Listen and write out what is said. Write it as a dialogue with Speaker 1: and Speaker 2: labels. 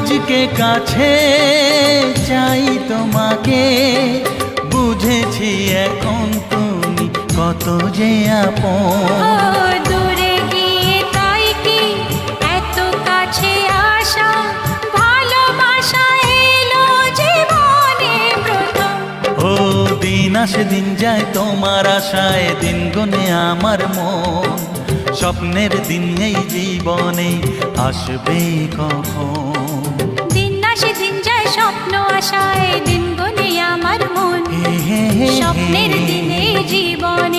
Speaker 1: আজকে কাছে চাই তোমাকে, বুঝেছি এখন তুমি কত যে আপন।
Speaker 2: ও দূরে গিয়ে তাই কি এত কাছে আসা, ভালোবাসা এলো জীবনে প্রথম।
Speaker 1: ও দিন আসে দিন যায় তোমার আশায়, দিন গুনে আমার মন। স্বপ্নের দিন এই জীবনে আসবে কখন?
Speaker 2: দিন আসে দিন যায় স্বপ্ন আশায়, দিন গুনে আমার মন।
Speaker 1: হে হে হে
Speaker 2: স্বপ্নের দিনে জীবনে